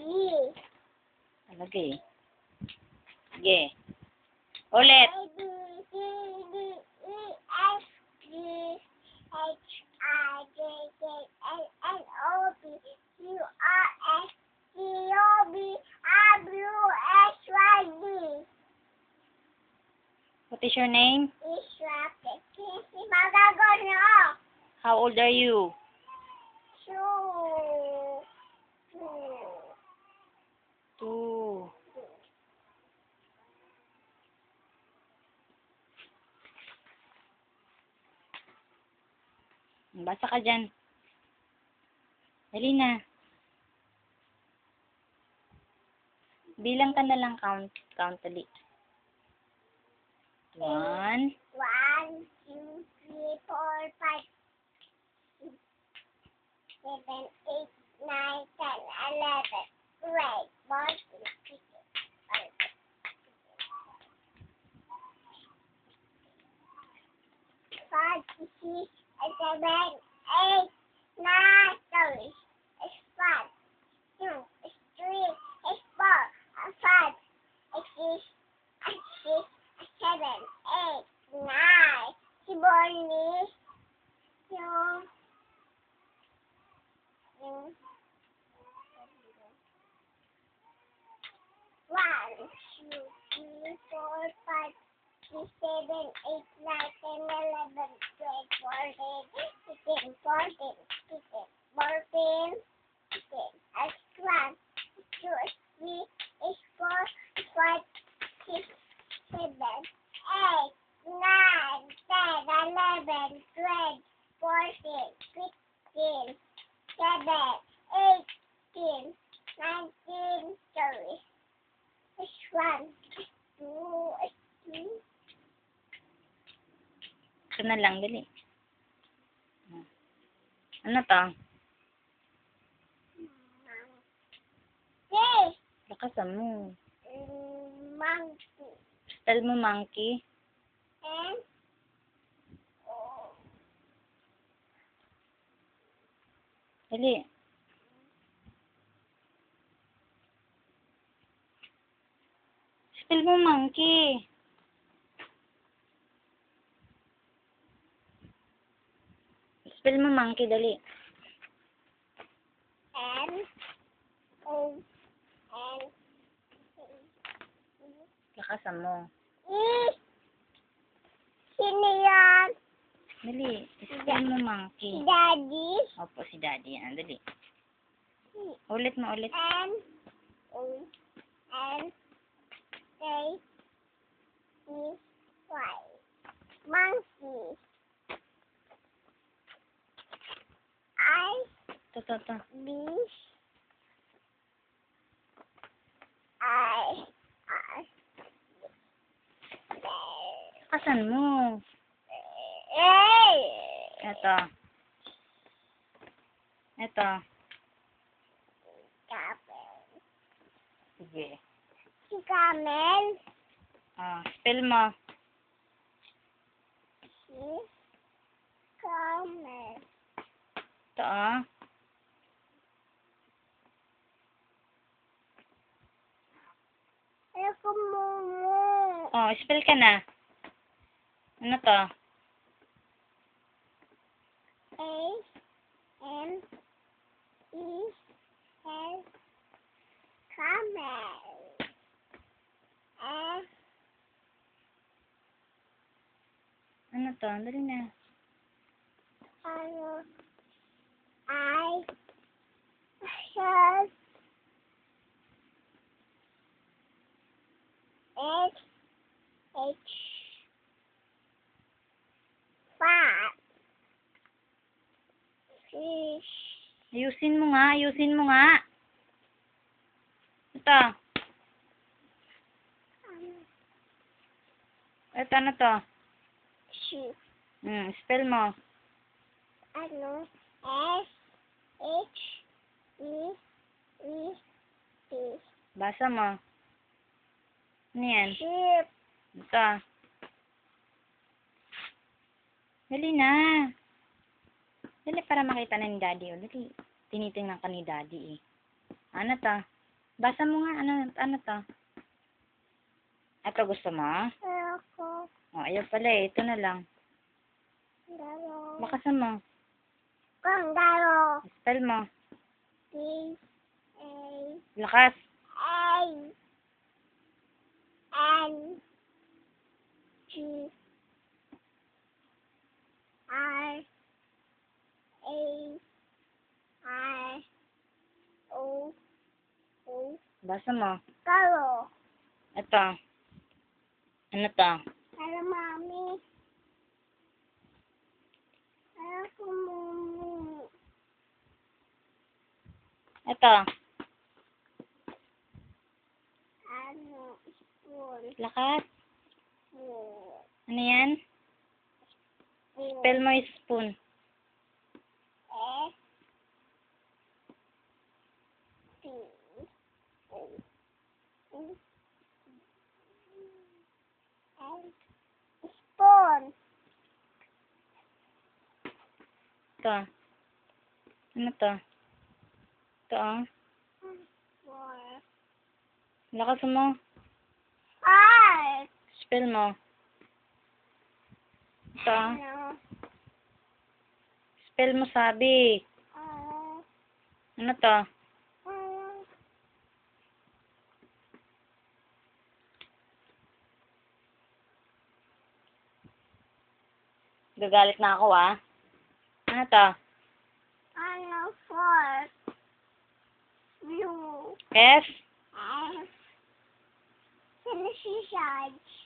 Talaga eh. Sige. Ulit. A, B, C, D, E, F, G, H, I, J, K, L, M, O, P, Q, R, S, T, U, V, W, X, Y, Z. What is your name? Israel. Si Magagon nyo. How old are you? Two. 2. Basa ka dyan. Dali na. Bilang ka na lang count. Count ulit. 1. 1, 2, 3, 4, 5, 6, 7, 8, 9, 10, 11, 12, 14, 15, 16, 17, 18, 9, 10. It's 5, 2, it's 3, it's 4, 5, it's 6, 7, 8, 9. Si Bonnie, yung 1, 2, 3, 4, 5, 6, 7, 8, 9, 10, 11, 12, 14, 15, 14, 15, 14, 15. As 1, 2, 3, 4, 5, 6, 7, 8, 9, 10, 11, 12, 14, 15, 17, 18, 19, sorry. It's 1, 2, 3. Ito na lang. Dali. Ano to? Monkey. Lakasan mo. Monkey. Spell mo monkey. And Dali. Spell mo monkey. Spell mo monkey, dali. M O N Lakasan mo. E. Sino yan? Dali. Spell mo Si monkey. Daddy. Opo, si daddy yan. Dali. Ulit mo, ulit. M O N K E Y. Monkey. I To. B I R. Lakasan mo. Hey. Ito. Ito. Camel. Sige. Si Camel. Spell mo. Si Camel. Ito, Ayoko mo. Spell ka na. Ano to? A M E L. Camel. F. Ano to? Dali na. Ano? I. Shall. H. H. Fat. Fish. Ayusin mo nga. Ayusin mo nga. Ito. Ito, ano to? Sheep. Spell mo. Ano? S. H. E. E. T. Basa mo. Ano yan? Sheep. Ito. Dali na. Dali para makita na ni daddy. Dali. Tinitingnan ka ni daddy eh. Ano to? Basa mo nga. Ano to? Ito gusto mo? Ayoko. Oh, ayaw pala eh. Ito na lang. Garo. Bakasan mo. Kangaroo. Spell mo. P A Lakas. N G R A R O O. Basa mo. Garo. Ito. Ano to? Hello, Mommy. Ayoko, Mommy. Ito. Ano? Spoon. Lakas. Spoon. Ano yan? Spell mo yung spoon. S P O O N. Spoon. Ito. Ano to? Ito ah. Four. Lakas mo. Five. Spell mo. Ito ah. Ano? Spell mo sabi. Ano to? Gagalit na ako ah. Ano to? Ano? Four. Blue. F? S. Sino si Sarge?